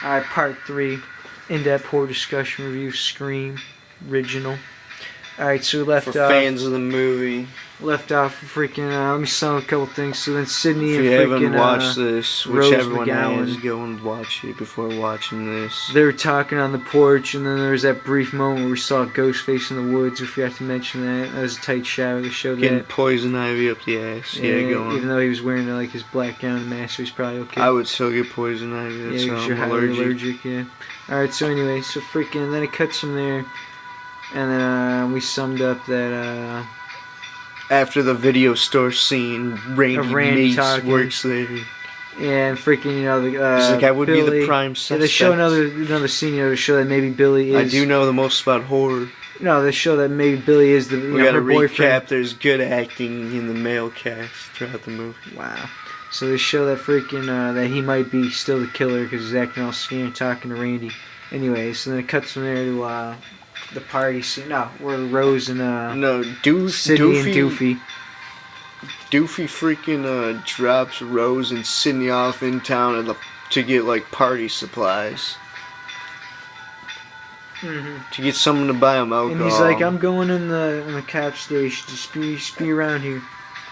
Alright, part 3. In-depth horror discussion review, Scream, original. Alright, so we left for fans of the movie. Left off freaking, let me sum up a couple things. So then Sydney if and you freaking, haven't watched this, which Rose everyone McGowan, has, go and watch it before watching this. They were talking on the porch, and then there was that brief moment where we saw a ghost face in the woods. We forgot to mention that. That was a tight shot. They showed Getting that. poison ivy up the ass. Yeah, go on. Even though he was wearing like his black gown and mask, so he's probably okay. I would still get poison ivy. That's because you're highly allergic. Yeah. Alright, so anyway, so freaking, then it cuts from there, and then we summed up that, after the video store scene, Randy Mace works there. Yeah, and freaking, you know, he's like, I would Billy, be the prime suspect. Yeah, they show another scene, you know, to show that maybe Billy is... I do know the most about horror. No, they show that maybe Billy is the, her boyfriend. There's good acting in the male cast throughout the movie. Wow. So they show that freaking, that he might be still the killer because he's acting all scared talking to Randy. Anyway, so then it cuts from there to, the party scene. No, where Rose and, Sydney and Doofy. Doofy freaking drops Rose and Sydney off in town to get like party supplies. To get someone to buy them alcohol. And he's like, I'm going in the couch station. Just be around here.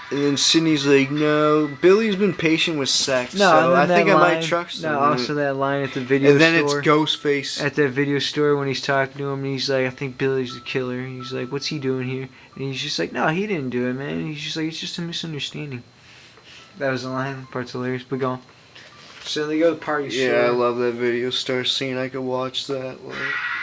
And then Sydney's like, no, Billy's been patient with sex, so I think I might trust him. No, also that line at the video store. And then it's Ghostface. At that video store when he's talking to him, and he's like, I think Billy's the killer. And he's like, what's he doing here? And he's just like, no, he didn't do it, man. And he's just like, it's just a misunderstanding. That was the line. The part's hilarious, but go on. So they go to the party store. Yeah, I love that video store scene. I could watch that like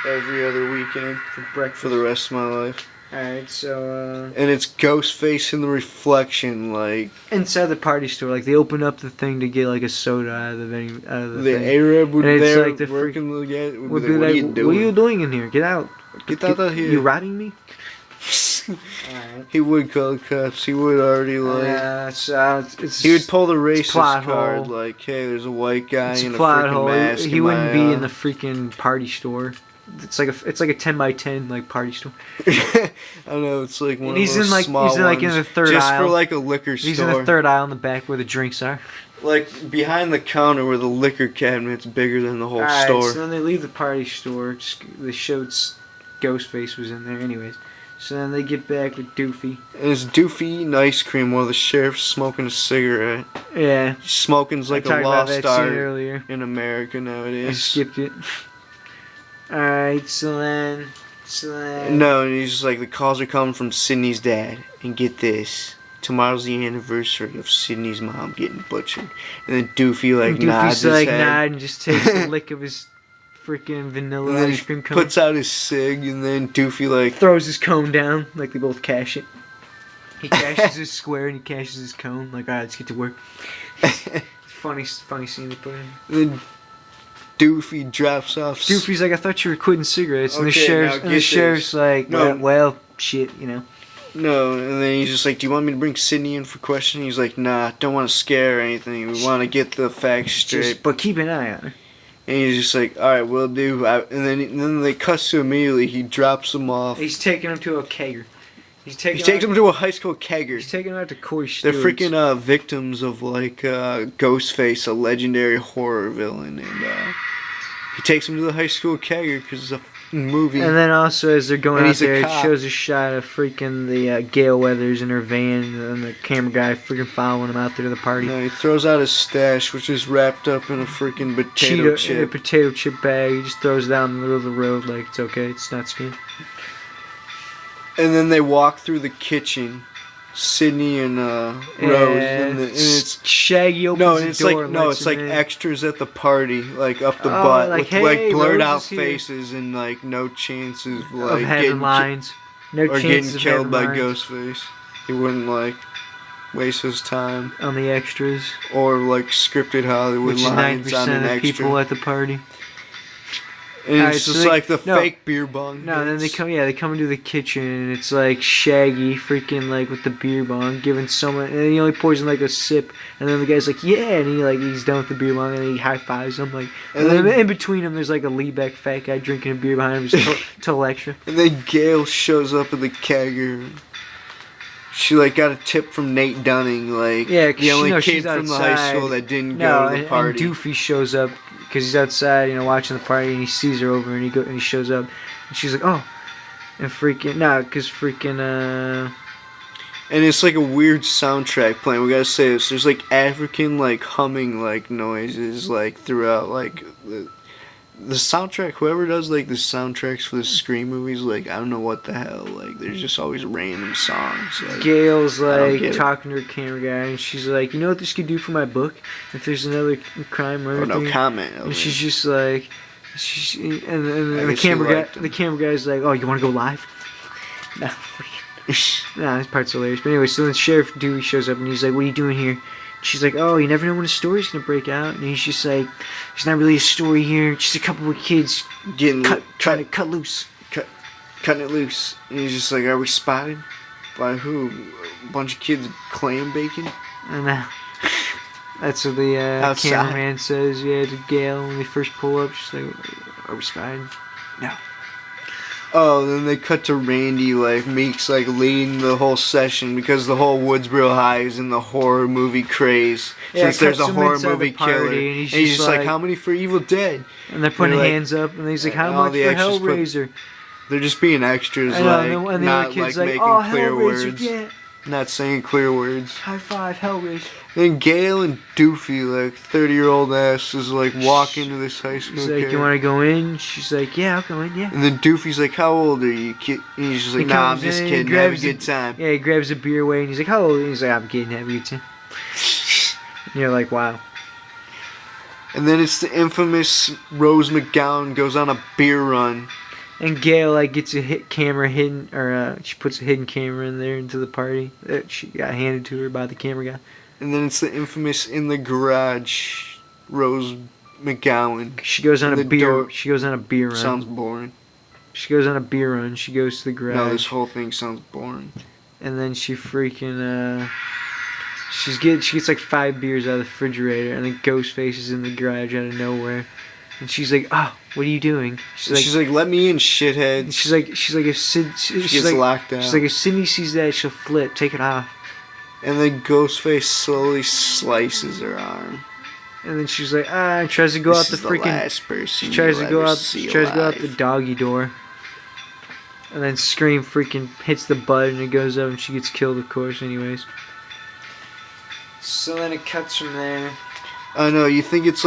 every other weekend for breakfast for the rest of my life. Alright, so, and it's Ghostface in the reflection, like... inside the party store, like, they open up the thing to get, like, a soda out of the venue, the Arab would be there like working the guy, would be like, what are you doing in here? Get out. Get out of here. You rotting me? Alright. He would call the cops. He would already, like... he would pull the racist card, like, hey, there's a white guy in a freaking mask. He wouldn't be in the freaking party store. It's like a 10 by 10 like party store. I know, it's like one of those small ones. He's in the third aisle. Just for like a liquor store. He's in the third aisle in the back where the drinks are. Like behind the counter where the liquor cabinet's bigger than the whole store. So then they leave the party store. They showed Ghostface was in there anyways. So then they get back with Doofy. And it's Doofy eating ice cream while the sheriff's smoking a cigarette. Yeah. Smoking's like a lost art in America nowadays. I skipped it. Alright, so then... No, and he's just like, the calls are coming from Sydney's dad. And get this, tomorrow's the anniversary of Sydney's mom getting butchered. And then Doofy nods his head. And just takes a lick of his freaking vanilla ice cream cone. Puts out his cig, and then Doofy throws his cone down, like they both cash it. He cashes his square and he cashes his cone. Like, alright, let's get to work. funny scene to put in. Then Doofy drops off. Doofy's like, I thought you were quitting cigarettes. And the sheriff's like, well, shit, you know. No, and then he's just like, do you want me to bring Sydney in for questioning? He's like, nah, don't want to scare her or anything. We want to get the facts straight. But keep an eye on her. And he's just like, alright, we'll do. And then they cut to immediately. He drops him off. He's taking him to a kegger. He takes him to a high school kegger. He's taking him out to Corey They're freaking victims of Ghostface, a legendary horror villain, and he takes him to the high school kegger because it's a movie. And then also as they're going out there, it shows a shot of freaking the Gale Weathers in her van, and the camera guy freaking following him out there to the party. No, he throws out his stash, which is wrapped up in a freaking potato chip. In a potato chip bag. He just throws it out in the middle of the road like it's okay, it's not scary. And then they walk through the kitchen, Sydney and Rose, and it's Shaggy opens the door. It's like extras at the party, like up the butt, with hey, blurred out faces and no chances of having lines, getting killed by Ghostface. He wouldn't waste his time on the extras or scripted Hollywood lines on an extra. People at the party. And it's just like the fake beer bong. No, then they come into the kitchen, and it's like Shaggy freaking with the beer bong, giving someone, and he only pours in a sip, and then the guy's like, yeah, and he's done with the beer bong, and he high fives him, and then in between them, there's a Leebeck fat guy drinking a beer behind him, just total extra. And then Gail shows up at the kegger. She got a tip from Nate Dunning, the only kid from the high school that didn't go to the party. And Doofy shows up because he's outside, watching the party, and he sees her over, and he shows up, and she's like, oh, and freaking because And it's like a weird soundtrack playing. We gotta say this. There's like African like humming like noises like throughout like the soundtrack. Whoever does like the soundtracks for the Scream movies, like I don't know what the hell. Like there's just always random songs. Like, Gail's like talking to her camera guy, and she's like, you know what this could do for my book? If there's another crime or anything. no comment. And she's just like, and the camera guy's like, oh, you want to go live? No. Nah, this part's hilarious. But anyway, so then Sheriff Dewey shows up and he's like, what are you doing here? She's like, oh, you never know when a story's gonna break out. And he's just like, it's not really a story here, just a couple of kids trying to cut loose. Cutting it loose. And he's just like, are we spotted? By who? A bunch of kids clam bacon? And that's what the cameraman says, to Gail when they first pull up. She's like, are we spotted? No. Oh, then they cut to Randy, like, Meeks, like, leading the whole session because the whole Woodsboro High is in the horror movie craze. Since there's a horror movie killer. And he's just like, how many for Evil Dead? And they're putting hands up, and he's like, how much for Hellraiser? They're just being extras, and the other kid's like, oh, clear words. Yeah. Not saying clear words. High five, Hellraiser. Then Gail and Doofy, like 30-year-old ass, is like walking to this high school. He's like, you want to go in? She's like, yeah, I'll go in, yeah. And then Doofy's like, how old are you, kid? And he's just like, nah, I'm just kidding, have a good time. Yeah, he grabs a beer away, and he's like, how old? And he's like, I'm kidding, have a good time. And you're like, wow. And then it's the infamous Rose McGowan goes on a beer run. And Gail gets a camera hidden, or she puts a hidden camera in there into the party that she got handed to her by the camera guy. And then it's the infamous in the garage Rose McGowan. She goes on a beer. She goes on a beer run. Sounds boring. She goes on a beer run. She goes to the garage. No, this whole thing sounds boring. And then she freaking she gets like 5 beers out of the refrigerator, and then Ghostface is in the garage out of nowhere. And she's like, oh, what are you doing? She's like, let me in, shithead. She's like, if Sid, she gets locked out. She's like, if Sydney sees that, she'll flip. Take it off. And then Ghostface slowly slices her arm. And then she's like, and tries to go out the freaking. Last person she tries to go out. She tries to go out the doggy door. And then Scream freaking hits the button and it goes up and she gets killed, of course. Anyways. So then it cuts from there. I know, you think it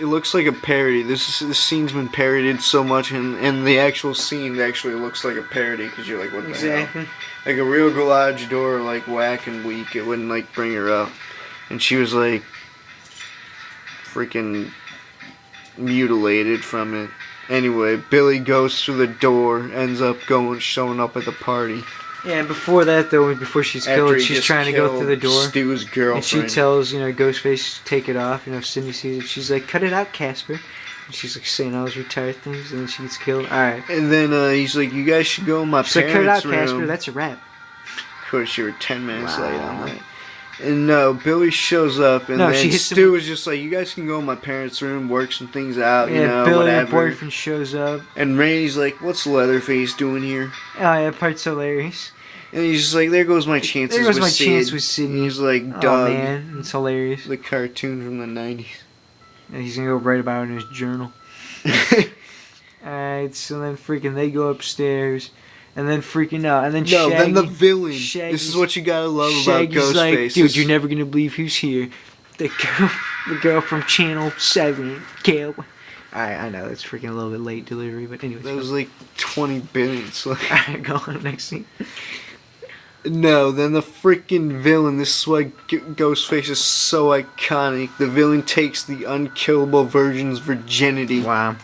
looks like a parody. This scene's been parodied so much, and the actual scene actually looks like a parody because you're like, what the hell? Like a real garage door, like whack and weak, it wouldn't like bring her up, and she was like freaking mutilated from it. Anyway, Billy goes through the door, ends up showing up at the party. Yeah, and before that though, before she's killed, she's trying to go through the door. Stu's girlfriend. And she tells, Ghostface, take it off. If Sydney sees it, she's like, cut it out, Casper. And she's like saying all those retired things, and then she gets killed. Alright. And then he's like, you guys should go in my parents' room. She's like, cut it out, Casper, that's a wrap. Of course, you were 10 minutes late on that. And no, Billy shows up, and then Stu is just like, you guys can go in my parents' room, work some things out, Billy, whatever. Her boyfriend shows up. And Randy's like, what's Leatherface doing here? Oh, yeah, that part's hilarious. And he's just like, there goes my chances with Sid. There goes my chance with Sid. He's like, Doug. Oh, man, it's hilarious. The cartoon from the 90s. And he's going to go write about it in his journal. Alright, so then freaking they go upstairs. And then freaking out. And then Shaggy. Then the villain. This is what you gotta love about Ghostface. Like, dude, you're never going to believe who's here. The girl from Channel 7, Gail. I know, that's freaking a little bit late delivery, but anyway. That was like 20 minutes. Alright, go on, next scene. No, then the freaking villain. This is why Ghostface is so iconic. The villain takes the unkillable virgin's virginity. Wow.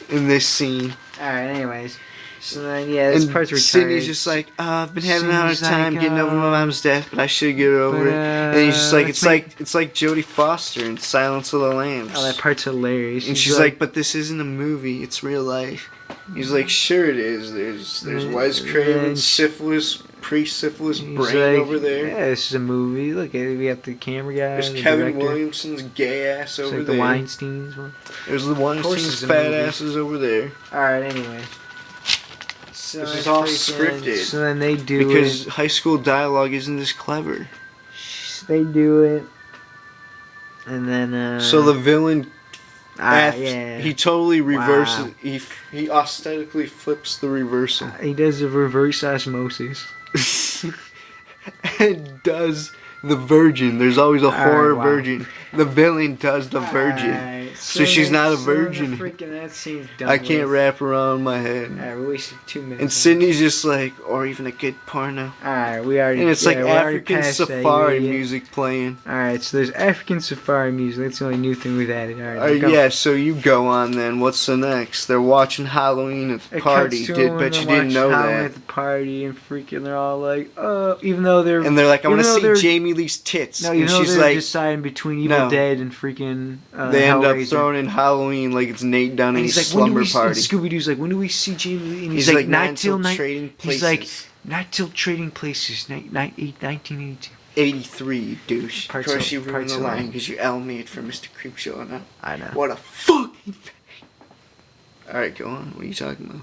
In this scene. Alright, anyways. So then, this part's retired. Sydney's just like, I've been having a hard time getting over my mom's death, but I should get over it. And he's just like, it's like Jodie Foster in Silence of the Lambs. Oh, that part's hilarious. And she's like, but this isn't a movie, it's real life. He's like, sure it is. There's Wes Craven's syphilis, pre-syphilis brain over there. Yeah, this is a movie. Look, we got the camera guy. There's Kevin Williamson's gay ass over there. The Weinstein's one. There's the Weinstein's fat asses over there. Alright, anyway. So this is all scripted. So then they do because high school dialogue isn't as clever. They do it. And then so the villain Yeah. He totally reverses. Wow. He aesthetically flips the reversal. He does a reverse osmosis. And does the virgin. There's always a horror wow. virgin. The villain does the virgin. Alright, So she's not a virgin. Freaking that seems dumb. I can't wrap around my head. Alright, we wasted 2 minutes. And Sydney's just like, or even a good porno. Alright, we already. And it's like we're already African past that, safari you idiot. music playing. Alright, so there's African safari music. That's the only new thing we've added. Alright, Yeah, so you go on then. What's the next? They're watching Halloween at the party. Bet you didn't know that. At the party and freaking, they're all like, oh, even though they're. And they're like, I want to see they're- Jamie Lee's tits. No, even and though she's they're like, deciding between Evil Dead and freaking. they end up Hellraiser. throwing in Halloween like it's Nate And Dunning's he's like, when do slumber we? party. Scooby Doo's like, when do we see Jamie Lee? And He's he's like, not till Trading Places. He's like, not till Trading Places, 1982. 83, you douche. Of Parts course of- you ruined parts the of line line. because you're L-mid for Mr. Creepshow now. I know. What a fucking Alright, go on. What are you talking about?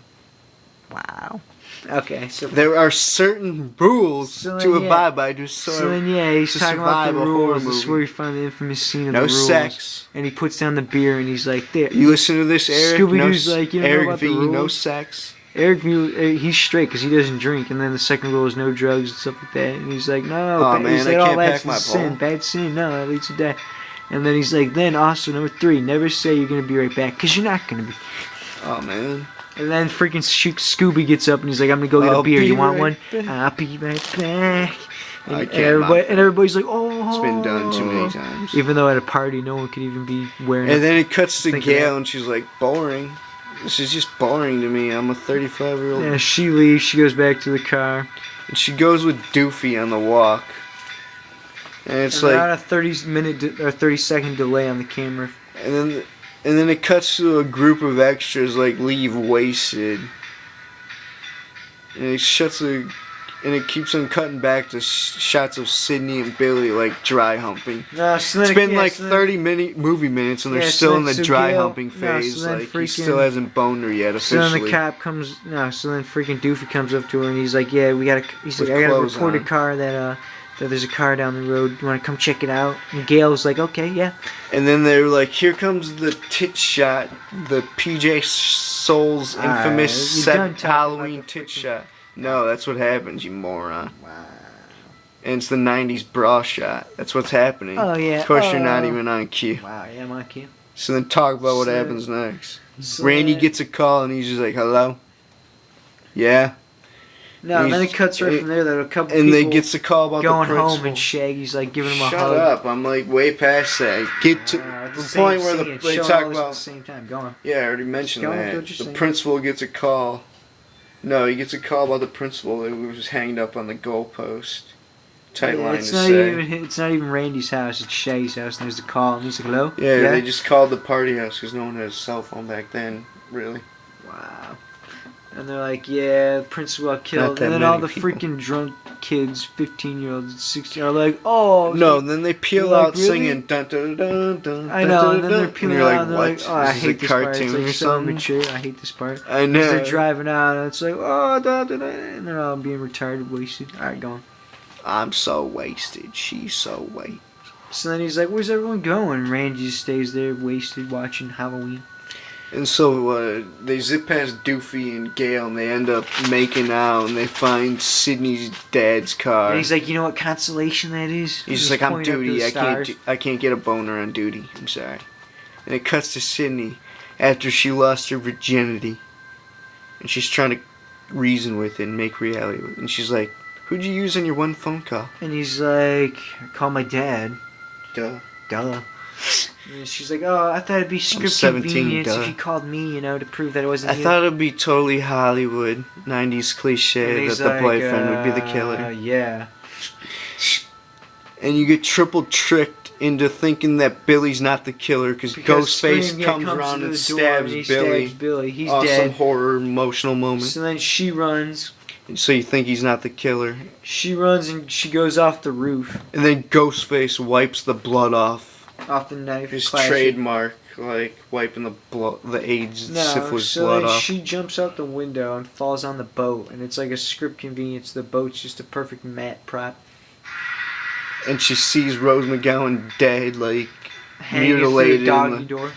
Wow. Okay, so There are certain rules So to then, yeah. abide by to so then yeah, he's to talking about survive the a horror rules. This is movie. where we find the infamous scene of No the rules. sex. And he puts down the beer and he's like, there. You listen to this, Eric? Scooby-Doo's no, like, you don't know Eric about V, the no rules? sex. Eric, he's straight because he doesn't drink. And then the second rule is no drugs and stuff like that. And he's like, no, Aw, man, he's I like, can't that's pack my sin, ball. bad sin. No, that leads to death. And then he's like, then also number 3, never say you're gonna be right back because you're not gonna be. Oh, man. And then freaking Scooby gets up and he's like, I'm gonna go get a I'll beer. be You want right one? back. I'll be right back. And, I can't everybody's like, oh. It's been done too many times. Even though at a party, no one could even be wearing. And then it cuts to Think of Gail that. and she's like, boring. This is just boring to me. I'm a 35-year-old. Yeah, she leaves. She goes back to the car. And she goes with Doofy on the walk. And it's And they're like, on a 30-minute or 30-second delay on the camera. and then it cuts to a group of extras like leave wasted. And it keeps on cutting back to shots of Sydney and Billy like dry humping. No, so It's then, been yeah, like so then- 30 movie minutes and they're Yeah, so still then- in the so dry Gail- humping no, phase. so then Like he freaking- still hasn't boned her yet So then officially. the cop comes. No, so then freaking Doofy comes up to her and he's like, "Yeah, we gotta." He's With like, "I gotta clothes report a on. car that there's a car down the road. You wanna come check it out?" And Gail's like, "Okay, yeah." And then they're like, here comes the tit shot, the PJ Souls Alright, infamous you done talking Halloween about the tit freaking- shot. No, that's what happens, you moron. Wow. And it's the 90s bra shot. That's what's happening. Oh yeah. Of course, you're not oh. even on cue. Wow, yeah, I'm on cue. So then talk about what So- happens next. So Randy then- gets a call and he's just like, hello? Yeah? No, and then he's- it cuts right from there. That a couple And people they gets a call about going the home principal. and Shaggy's like giving him a Shut hug. up. I'm like way past that. Get to At the same point where scene, they showing talk all this at about... the same time. Go on. Yeah, I already mentioned Go on, that. go just The saying. principal gets a call. No, he gets a call about the principal that was hanged up on the goalpost. Tight Yeah, line it's to not say. it's not even Randy's house. It's Shaggy's house. And there's the call, and he's like, "Hello." Yeah, they just called the party house because no one had a cell phone back then, really. Wow. And they're like, "Yeah, the principal got Not killed." that And then all many the people. freaking drunk kids, 15-year-olds, 16, are like, "Oh." No, then they peel Like, out really? singing dun dun dun dun. I dun, know, dun, and then dun, they're peeling you're out, like, and they're what? like, "Oh, I Is this hate a this part. It's cartoon like or so something? immature. I hate this part." I As know. they're driving out, and it's like, "Oh, da, da, da," and they're all being retarded, wasted. All right, go on. I'm so wasted. She's so wasted. So then he's like, "Where's everyone going?" And Randy just stays there, wasted, watching Halloween. And so they zip past Doofy and Gail, and they end up making out, and they find Sydney's dad's car. And he's like, "You know what consolation that is?" He's just like, I'm pointing up to duty. the stars. I can't get a boner on duty. I'm sorry. And it cuts to Sydney after she lost her virginity, and she's trying to reason with it and make reality with it. And she's like, "Who'd you use on your one phone call?" And he's like, "Call my dad." Duh. Duh. And she's like, "Oh, I thought it'd be script 17, convenience duh. if you called me, you know, to prove that it wasn't I you." thought it'd be totally Hollywood, 90s And cliche he's that the like, boyfriend would be the killer. Yeah. And you get triple tricked into thinking that Billy's not the killer because Ghostface Scream, yeah, comes to around the and door stabs he Billy. Stabs Billy. He's Awesome dead. horror emotional moment. So then she runs. So you think he's not the killer. She runs and she goes off the roof, And then Ghostface wipes the blood off. off the knife. His classic. trademark, like wiping the AIDS, No, syphilis so blood then off. she jumps out the window and falls on the boat, and it's like a script convenience. The boat's just a perfect mat prop. And she sees Rose McGowan dead, like Hanging through mutilated. the doggy door.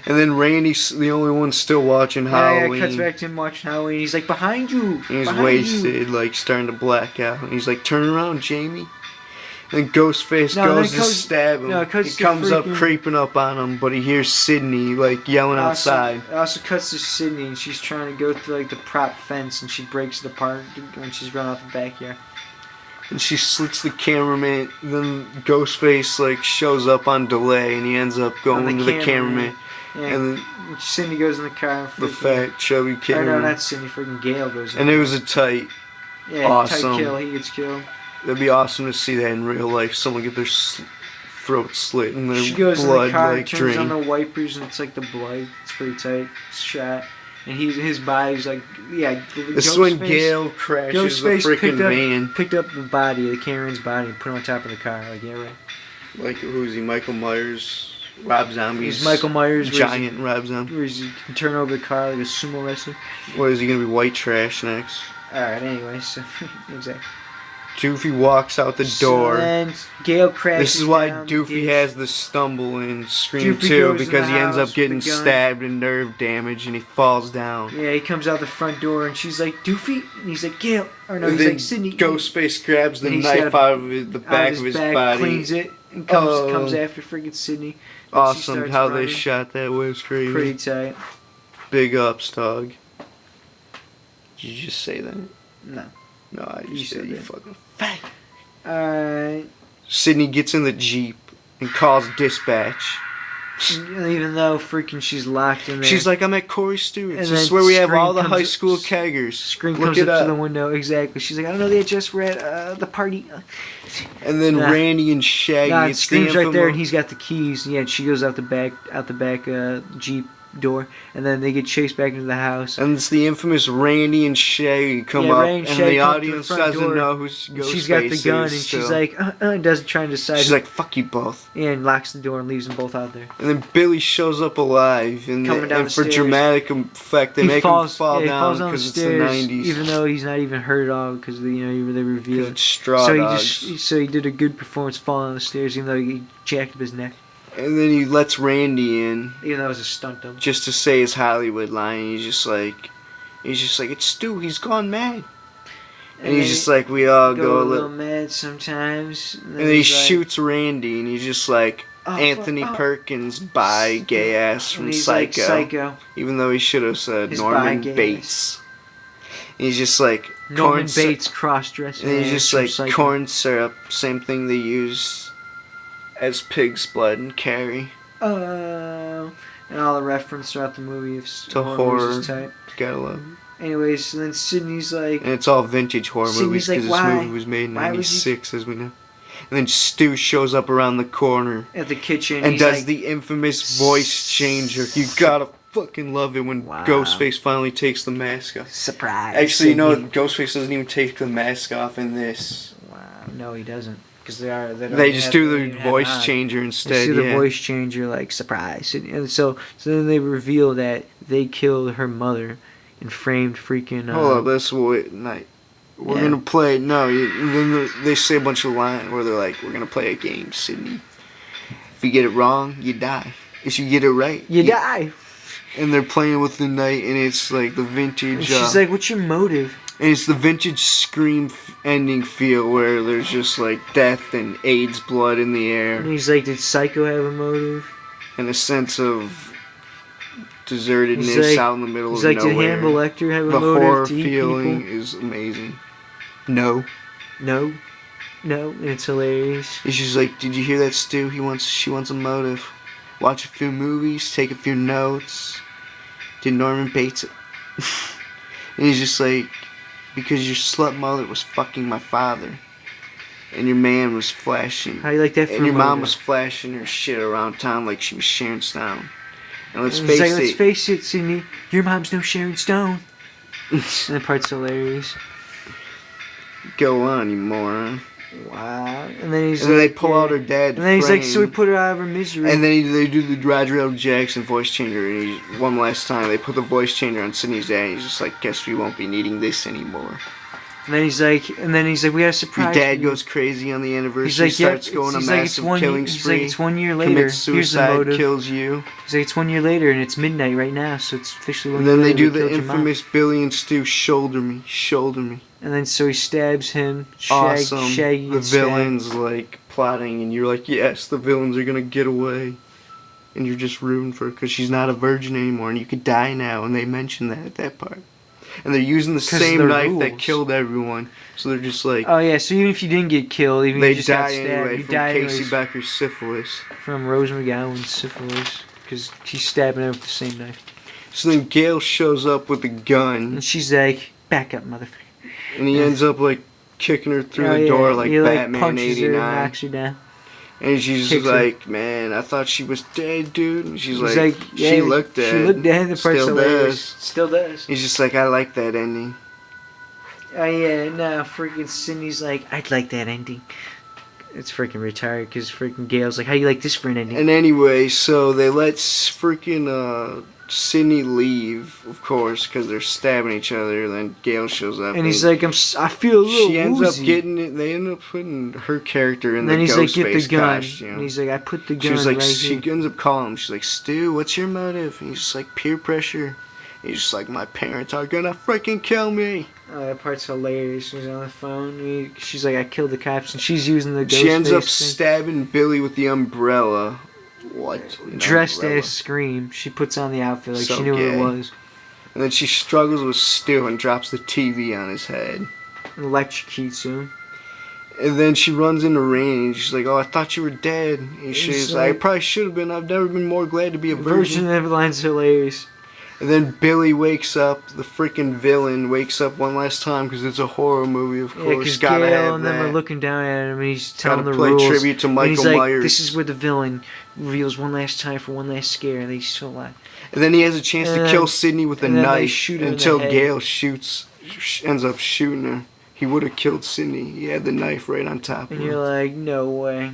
And then Randy's the only one still watching Halloween. Yeah, cuts back to him watching Halloween. He's like, behind you. And he's behind wasted, you. like starting to black out. And he's like, turn around, Jamie. And Ghostface goes to stab him. He comes up, creeping up on him, but he hears Sydney like yelling outside. It also cuts to Sydney, and she's trying to go through like the prop fence, and she breaks it apart when she's running out the backyard. And she slits the cameraman. Then Ghostface like shows up on delay, and he ends up going to the cameraman. Yeah, and then Sydney goes in the car. The fat, chubby cameraman. No, not Sydney. Freaking Gale goes in. And it was a tight, awesome tight kill. He gets killed. It'd be awesome to see that in real life. Someone get their throat slit and their she goes blood in the car, like turns drain. on the wipers, and it's like the blood. It's pretty tight. It's shot. And his body's like, This is when Gale crashes the freaking van. Picked up the body, the Karen's body, and put it on top of the car. Like, yeah, right. Like, who's he? Michael Myers, Rob Zombie's. He's Michael Myers, giant Rob Zombie. Where he can turn over the car like a sumo wrestler. What is he gonna be? White trash next? All right. Anyway, so exactly. Doofy walks out the door. And Gale crashes. This is why down Doofy has the stumble in Scream Doofy 2 goes because in he the ends up house getting with the gun. stabbed and nerve damage and he falls down. Yeah, he comes out the front door and she's like, Doofy? And he's like, Gale. Or no, And he's then like, Sydney. Ghostface grabs the knife out of the back of his body. Cleans it and comes after freaking Sydney. Awesome how they shot that was crazy. Pretty tight. Big ups, dog. Did you just say that? No. No, I just said you fucking fag. Alright. Sydney gets in the Jeep and calls dispatch. Even though freaking she's locked in there. She's like, I'm at Corey Stewart's. And This is then where we have Scream all the comes high up- school keggers. Scream Look comes it up to up. the window. Exactly. She's like, I don't know the address. We're at the party. And then Randy and Shaggy. It's Scream's right there, and he's got the keys. Yeah, and she goes out the back Jeep door, and then they get chased back into the house. And it's the infamous Randy and Shaggy come up, and the audience doesn't know who's Ghostface. She's got the gun, and still. she's like, doesn't try to decide. She's like, fuck you both. Yeah, and locks the door and leaves them both out there. And then Billy shows up alive, and for stairs. Dramatic effect, they make him fall down because it's the 90s. Even though he's not even hurt at all, because they reveal it. Straw dogs. So he did a good performance falling on the stairs, even though he jacked up his neck. And then he lets Randy in. Even though it was a stunt double. Just to say his Hollywood line. He's just like, it's Stu, he's gone mad. And he's just like, we all go a little mad sometimes. And then he shoots Randy, and he's just like, Anthony Perkins, bye, gay ass from Psycho. Like, Psycho. Even though he should have said Norman Bates. And he's just like, Norman Bates cross-dressing. And he's just like, Psycho. Corn syrup, same thing they use as pig's blood and Carrie. And all the reference throughout the movie to horror type. Gotta love it. Anyways, so then Sydney's like... And it's all vintage horror movies because this movie was made in 96, as we know. And then Stu shows up around the corner. At the kitchen. And does the infamous voice changer. You gotta fucking love it when Ghostface finally takes the mask off. Surprise. Actually, Ghostface doesn't even take the mask off in this. Wow. No, he doesn't. Because they just do the voice changer instead. They do the voice changer, like, surprise. And so then they reveal that they killed her mother and framed freaking... Hold up, that's what night. We're gonna play... No, then they say a bunch of lines where they're like, we're gonna play a game, Sydney. If you get it wrong, you die. If you get it right... You die! And they're playing with the night, and it's like the vintage... And she's like, what's your motive? And it's the vintage Scream ending feel where there's just like death and AIDS blood in the air. And he's like, did Psycho have a motive? And a sense of desertedness out in the middle of nowhere. Did Hannibal Lecter have a motive? The horror to eat feeling people? is amazing. No. And it's hilarious. And she's like, did you hear that, Stu? She wants a motive. Watch a few movies, take a few notes. Did Norman Bates it? And he's just like, because your slut mother was fucking my father. And your man was flashing. How do you like that for And your mom was flashing her shit around town like she was Sharon Stone. And let's face it, Sydney, your mom's no Sharon Stone. And the part's hilarious. Go on, you moron. Wow. And then they pull out her dead. And then he's like, so we put her out of her misery. And then they do the Roger L. Jackson voice changer. And one last time, they put the voice changer on Sydney's dad. And he's just like, guess we won't be needing this anymore. And then he's like, we got a surprise. Your dad for you. goes crazy on the anniversary. He's like, starts yep, going a he's like, massive killing he's spree. like, it's 1 year later. Commits Here's the suicide, motive. kills you. He's like, it's 1 year later, and it's midnight right now, so it's officially 1 And year then later. they do killed the your mom. infamous Billy and Stu shoulder me, shoulder me. And then so he stabs him. Awesome. Shaggy The gets stabbed. villain's like plotting, and you're like, yes, the villains are gonna get away. And you're just rooting for her because she's not a virgin anymore, and you could die now. And they mention that at that part. And they're using the same knife that killed everyone, so they're just like. Oh yeah, so even if you didn't get killed, even if you just got stabbed, anyway you from die Casey anyways Becker's syphilis. from Rose McGowan's syphilis, because he's stabbing her with the same knife. So then Gale shows up with a gun, And she's like, "Back up, motherfucker!" and he ends up like kicking her through the door like he, Batman punches her and '89. knocks her down. And she's Kicks like, "Man, I thought she was dead, dude." And she's He's like, yeah, "She looked dead. She looked dead. The part's Still hilarious. does." Still does. He's just like, "I like that ending." Oh yeah, no, freaking Sydney's like, I'd like that ending. It's freaking retired because freaking Gail's like, how you like this for an ending? And anyway, so they let freaking Sydney leave, of course, because they're stabbing each other. Then Gale shows up, and he's like, I feel a little She ends woozy. up getting it. They end up putting her character in And the then he's like, get the Ghostface gun. costume. And he's like, I put the gun She was like, right she here. ends up calling him. She's like, Stu, what's your motive? And he's just like, peer pressure. He's just like, my parents are gonna freaking kill me. Oh, that part's hilarious. She's on the phone. She's like, I killed the cops, and she's using the Ghostface. She ends up thing. stabbing Billy with the umbrella. What? Dressed umbrella. as Scream. She puts on the outfit like So she knew gay. what it was. And then she struggles with Stu and drops the TV on his head. Electrocutes him. And then she runs into Rain and she's like, oh, I thought you were dead. And she's like, I probably should have been. I've never been more glad to be a virgin. That line's hilarious. And then Billy wakes up, the freaking villain wakes up one last time because it's a horror movie, of course. Yeah, because Gotta Gale have and them that. are looking down at him and he's telling Gotta the play rules. tribute to and Michael he's like, Myers. this is where the villain reveals one last time for one last scare, and they still alive. And then he has a chance to kill Sydney with a and then they knife shoot her in the until head. Gale ends up shooting her. He would have killed Sydney. He had the knife right on top of And him. you're like, no way.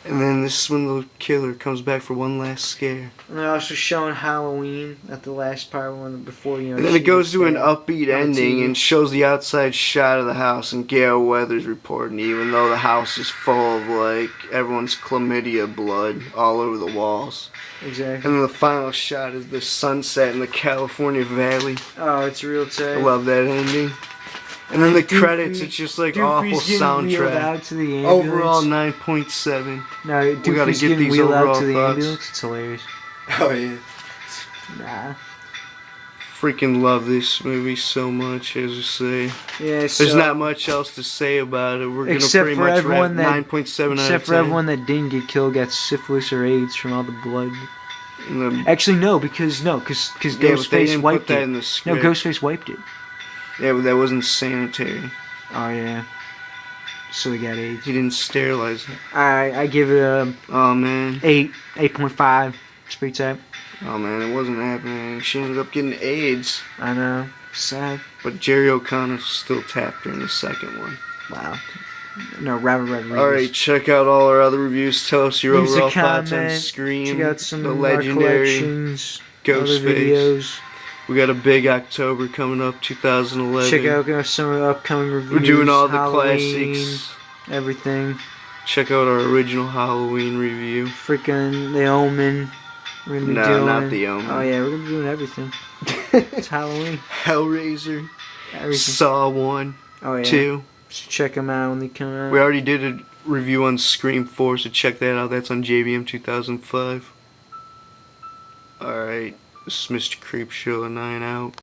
And then this is when the killer comes back for one last scare. And they're also showing Halloween at the last part before, you know. And then she it goes gets to an stabbed upbeat on ending TV. and shows the outside shot of the house and Gale Weathers reporting, even though the house is full of like everyone's chlamydia blood all over the walls. Exactly. And then the final shot is the sunset in the California Valley. Oh, it's real tight. I love that ending. And then the Doofy- credits, it's just like awful Doofy's getting wheeled soundtrack. out to the ambulance. Overall 9.7. No, We gotta Doofy's get getting these wheeled out overall to the thoughts. ambulance. It's hilarious. Oh yeah. Nah. Freaking love this movie so much, as I say. Yeah, so, There's not much else to say about it. We're gonna except pretty for much everyone wrap that 9.7 out of 10. except for everyone that didn't get killed got syphilis or AIDS from all the blood. And the- Actually, no, because yeah, but they Ghostface didn't wiped put that it. in the No, script. Ghostface wiped it. Yeah, but that wasn't sanitary. Oh yeah. So they got AIDS. He didn't sterilize it. I give it a Oh man. 8.5. It's pretty tight. Oh man, it wasn't happening. She ended up getting AIDS. I know. Sad. But Jerry O'Connor still tapped her in the second one. Wow. No, Robert Rodriguez. Alright, check out all our other reviews. Tell us your Leave us a overall thoughts on comment. Scream, Check out some the of our legendary collections, other Ghostface. videos. We got a big October coming up, 2011. Check out some of the upcoming reviews. We're doing all the Halloween, classics. everything. Check out our original Halloween review. Freaking The Omen. We're gonna be No, doing. not The Omen. Oh yeah, we're gonna be doing everything. It's Halloween. Hellraiser, Everything. Saw 1, Oh yeah. 2. So check them out when they come out. We already did a review on Scream 4, so check that out. That's on JBM 2005. Alright, this is Mr. Creepshow, 9 out.